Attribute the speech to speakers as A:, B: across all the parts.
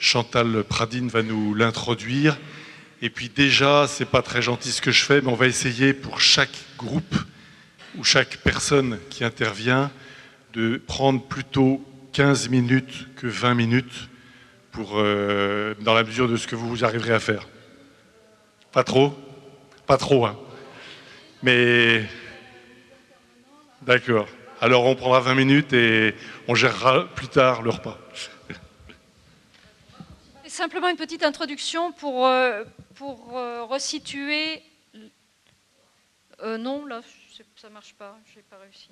A: Chantal Pradine va nous l'introduire. Et puis déjà, c'est pas très gentil ce que je fais, mais on va essayer pour chaque groupe ou chaque personne qui intervient de prendre plutôt 15 minutes que 20 minutes pour, dans la mesure de ce que vous arriverez à faire. Pas trop? Pas trop, hein. Mais... D'accord. Alors on prendra 20 minutes et on gérera plus tard le repas.
B: Simplement une petite introduction pour resituer... non, là, ça ne marche pas, je n'ai pas réussi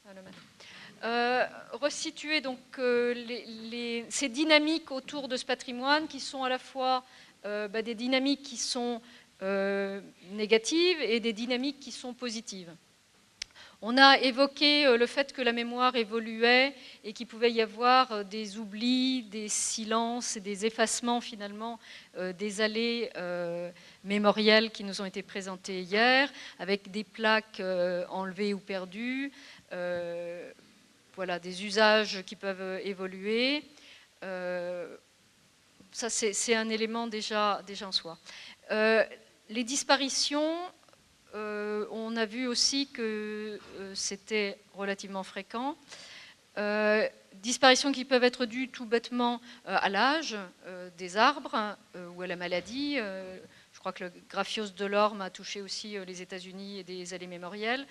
B: à le mettre. Resituer donc ces dynamiques autour de ce patrimoine qui sont à la fois des dynamiques qui sont négatives et des dynamiques qui sont positives. On a évoqué le fait que la mémoire évoluait et qu'il pouvait y avoir des oublis, des silences et des effacements finalement des allées mémorielles qui nous ont été présentées hier, avec des plaques enlevées ou perdues, voilà, des usages qui peuvent évoluer. Ça, c'est un élément déjà en soi. Les disparitions... on a vu aussi que c'était relativement fréquent. Disparitions qui peuvent être dues tout bêtement à l'âge des arbres ou à la maladie. Je crois que le Graphios de l'Orme a touché aussi les États-Unis et des allées mémorielles.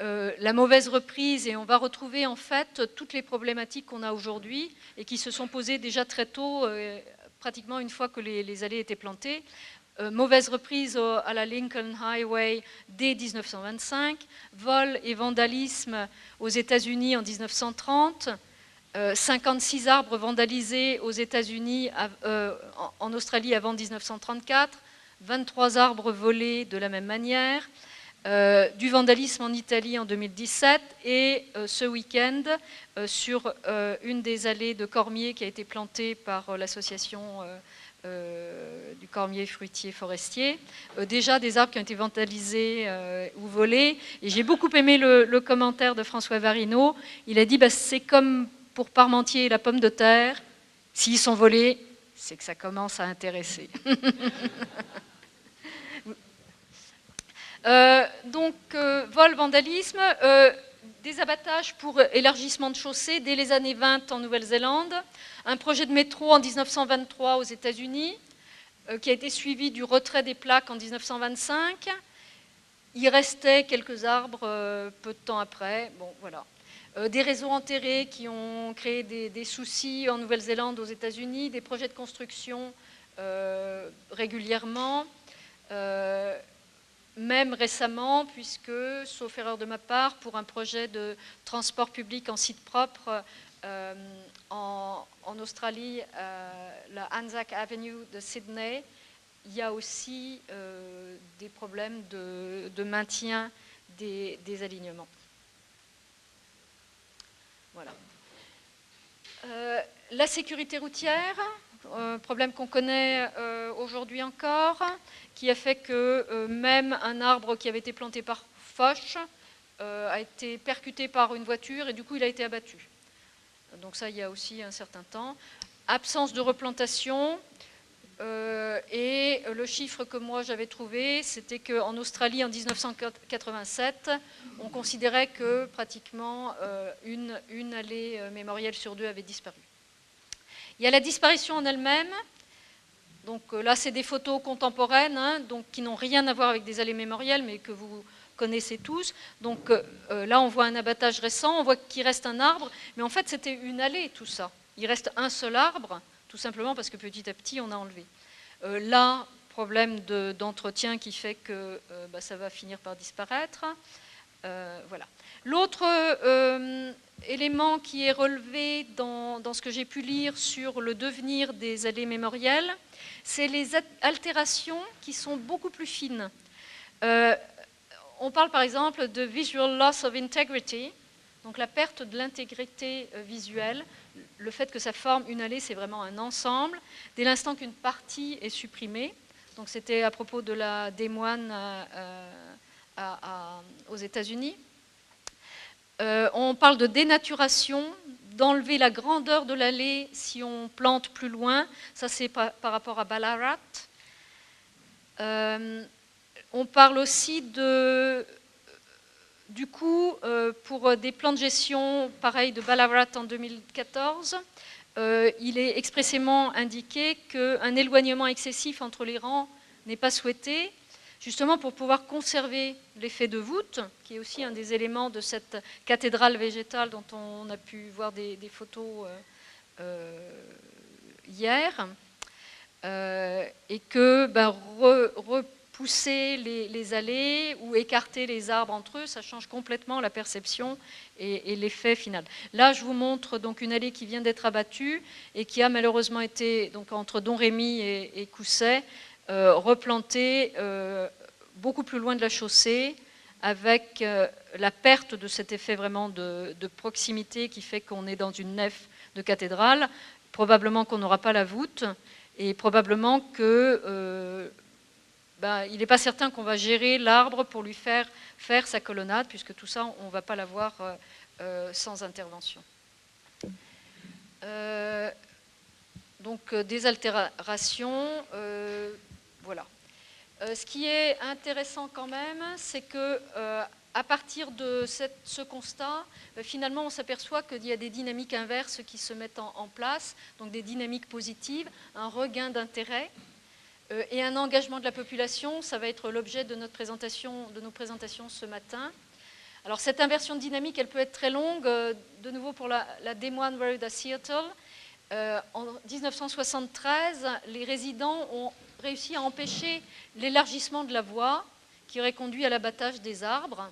B: La mauvaise reprise, et on va retrouver en fait toutes les problématiques qu'on a aujourd'hui et qui se sont posées déjà très tôt, pratiquement une fois que les allées étaient plantées. Mauvaise reprise à la Lincoln Highway dès 1925, vol et vandalisme aux États-Unis en 1930, 56 arbres vandalisés aux États-Unis, en Australie avant 1934, 23 arbres volés de la même manière, du vandalisme en Italie en 2017 et ce week-end sur une des allées de Cormier qui a été plantée par l'association du cormier fruitier forestier, déjà des arbres qui ont été vandalisés ou volés. Et j'ai beaucoup aimé le commentaire de François Varineau. Il a dit c'est comme pour Parmentier et la pomme de terre, s'ils sont volés, c'est que ça commence à intéresser. Vol, vandalisme, des abattages pour élargissement de chaussées dès les années 20 en Nouvelle-Zélande, un projet de métro en 1923 aux États-Unis, qui a été suivi du retrait des plaques en 1925. Il restait quelques arbres peu de temps après. Bon, voilà. Des réseaux enterrés qui ont créé des soucis en Nouvelle-Zélande, aux États-Unis, des projets de construction régulièrement. Même récemment, puisque, sauf erreur de ma part, pour un projet de transport public en site propre en Australie, la Anzac Avenue de Sydney, il y a aussi des problèmes de maintien des alignements. Voilà. La sécurité routière, problème qu'on connaît aujourd'hui encore, qui a fait que même un arbre qui avait été planté par Foch a été percuté par une voiture et du coup il a été abattu. Donc ça, il y a aussi un certain temps. Absence de replantation, et le chiffre que moi j'avais trouvé, c'était qu'en Australie, en 1987, on considérait que pratiquement une allée mémorielle sur deux avait disparu. Il y a la disparition en elle-même. Donc là, c'est des photos contemporaines, hein, donc, qui n'ont rien à voir avec des allées mémorielles, mais que vous connaissez tous. Donc là, on voit un abattage récent, on voit qu'il reste un arbre, mais en fait, c'était une allée, tout ça. Il reste un seul arbre, tout simplement parce que petit à petit, on a enlevé. Là, problème d'entretien qui fait que ça va finir par disparaître. Voilà. L'autre élément qui est relevé dans ce que j'ai pu lire sur le devenir des allées mémorielles, c'est les altérations qui sont beaucoup plus fines. On parle par exemple de visual loss of integrity, donc la perte de l'intégrité visuelle. Le fait que ça forme une allée, c'est vraiment un ensemble. Dès l'instant qu'une partie est supprimée, donc c'était à propos de la Des Moines aux États-Unis. On parle de dénaturation d'enlever la grandeur de l'allée si on plante plus loin. Ça, c'est par rapport à Ballarat. On parle aussi du coup, pour des plans de gestion pareil de Ballarat en 2014, il est expressément indiqué qu'un éloignement excessif entre les rangs n'est pas souhaité, justement pour pouvoir conserver l'effet de voûte, qui est aussi un des éléments de cette cathédrale végétale dont on a pu voir des photos hier, et que repousser les allées ou écarter les arbres entre eux, ça change complètement la perception et l'effet final. Là, je vous montre donc une allée qui vient d'être abattue et qui a malheureusement été, donc entre Domrémy et Cousset, replantée beaucoup plus loin de la chaussée, avec la perte de cet effet vraiment de proximité qui fait qu'on est dans une nef de cathédrale. Probablement qu'on n'aura pas la voûte et probablement que il n'est pas certain qu'on va gérer l'arbre pour lui faire sa colonnade, puisque tout ça, on ne va pas l'avoir sans intervention. Donc, des altérations, voilà. Ce qui est intéressant quand même, c'est que à partir de ce constat, finalement, on s'aperçoit qu'il y a des dynamiques inverses qui se mettent en place, donc des dynamiques positives, un regain d'intérêt et un engagement de la population. Ça va être l'objet de nos présentations ce matin. Alors, cette inversion de dynamique, elle peut être très longue. De nouveau, pour la Des Moines Road à Seattle, en 1973, les résidents ont réussi à empêcher l'élargissement de la voie qui aurait conduit à l'abattage des arbres.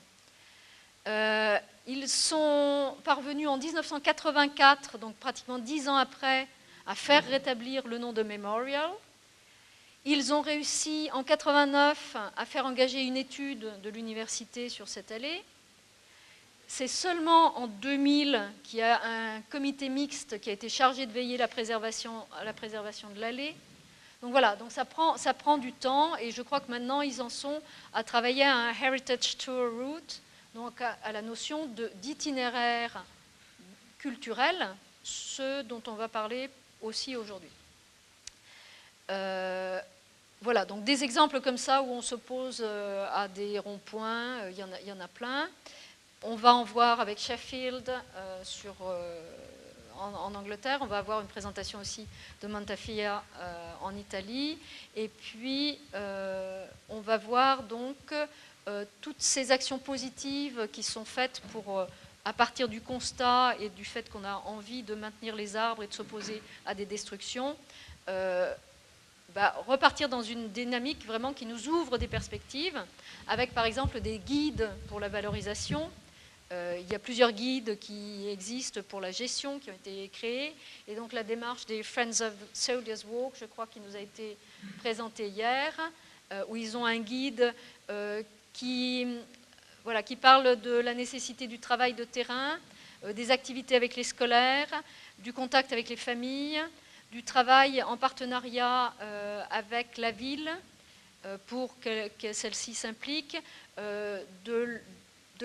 B: Ils sont parvenus en 1984, donc pratiquement 10 ans après, à faire rétablir le nom de Memorial. Ils ont réussi en 1989 à faire engager une étude de l'université sur cette allée. C'est seulement en 2000 qu'il y a un comité mixte qui a été chargé de veiller à la préservation de l'allée. Donc voilà, donc ça prend du temps et je crois que maintenant ils en sont à travailler à un Heritage Tour Route, donc à la notion d'itinéraire culturel, ce dont on va parler aussi aujourd'hui. Voilà, donc des exemples comme ça où on s'oppose à des ronds-points, il y en a plein. On va en voir avec Sheffield en Angleterre. On va avoir une présentation aussi de Montafia en Italie. Et puis, on va voir donc toutes ces actions positives qui sont faites pour, à partir du constat et du fait qu'on a envie de maintenir les arbres et de s'opposer à des destructions, repartir dans une dynamique vraiment qui nous ouvre des perspectives, avec par exemple des guides pour la valorisation. Il y a plusieurs guides qui existent pour la gestion, qui ont été créés, et donc la démarche des Friends of Soldiers Walk, je crois, qui nous a été présentée hier, où ils ont un guide qui parle de la nécessité du travail de terrain, des activités avec les scolaires, du contact avec les familles, du travail en partenariat avec la ville pour que celle-ci s'implique, de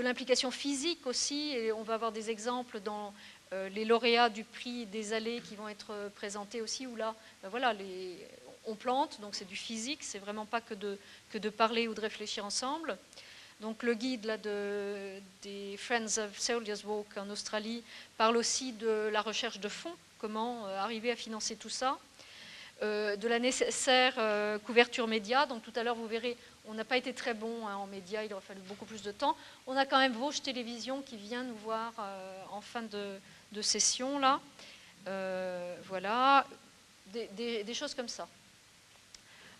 B: l'implication physique aussi, et on va avoir des exemples dans les lauréats du prix des allées qui vont être présentés aussi, où là, on plante, donc c'est du physique, c'est vraiment pas que de parler ou de réfléchir ensemble. Donc le guide là, des Friends of Soldiers Walk en Australie parle aussi de la recherche de fonds, comment arriver à financer tout ça, de la nécessaire couverture média. Donc tout à l'heure, vous verrez, on n'a pas été très bon en médias, il aurait fallu beaucoup plus de temps. On a quand même Vosges Télévision qui vient nous voir en fin de session, là. Voilà, des choses comme ça.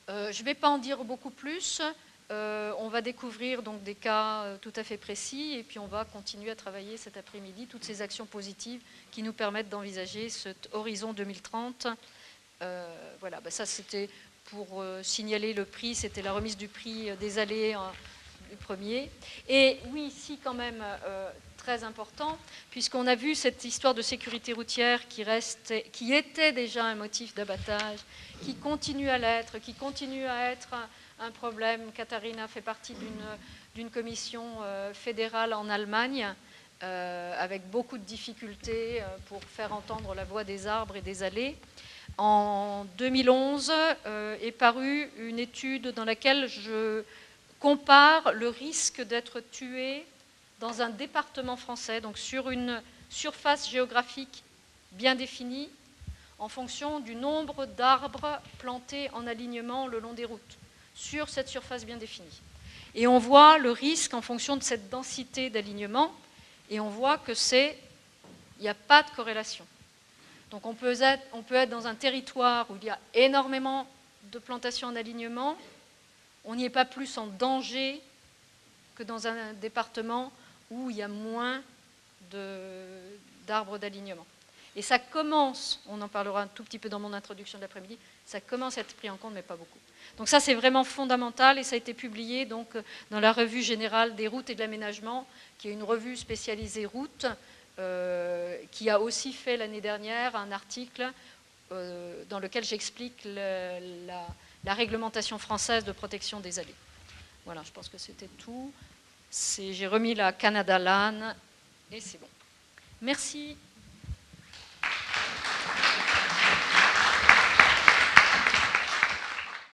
B: Je ne vais pas en dire beaucoup plus. On va découvrir donc des cas tout à fait précis et puis on va continuer à travailler cet après-midi toutes ces actions positives qui nous permettent d'envisager cet horizon 2030. Voilà, ça c'était pour signaler le prix, c'était la remise du prix des allées du premier. Et oui, ici quand même très important, puisqu'on a vu cette histoire de sécurité routière qui était déjà un motif d'abattage, qui continue à l'être, qui continue à être un problème. Katharina fait partie d'une commission fédérale en Allemagne avec beaucoup de difficultés pour faire entendre la voix des arbres et des allées. En 2011 est parue une étude dans laquelle je compare le risque d'être tué dans un département français, donc sur une surface géographique bien définie, en fonction du nombre d'arbres plantés en alignement le long des routes, sur cette surface bien définie. Et on voit le risque en fonction de cette densité d'alignement, et on voit que il n'y a pas de corrélation. Donc on peut être dans un territoire où il y a énormément de plantations en alignement, on n'y est pas plus en danger que dans un département où il y a moins d'arbres d'alignement. Et ça commence, on en parlera un tout petit peu dans mon introduction de l'après-midi, ça commence à être pris en compte, mais pas beaucoup. Donc ça, c'est vraiment fondamental, et ça a été publié donc, dans la Revue générale des routes et de l'aménagement, qui est une revue spécialisée route, qui a aussi fait l'année dernière un article dans lequel j'explique la réglementation française de protection des allées. Voilà, je pense que c'était tout. J'ai remis la Canada LAN, et c'est bon. Merci.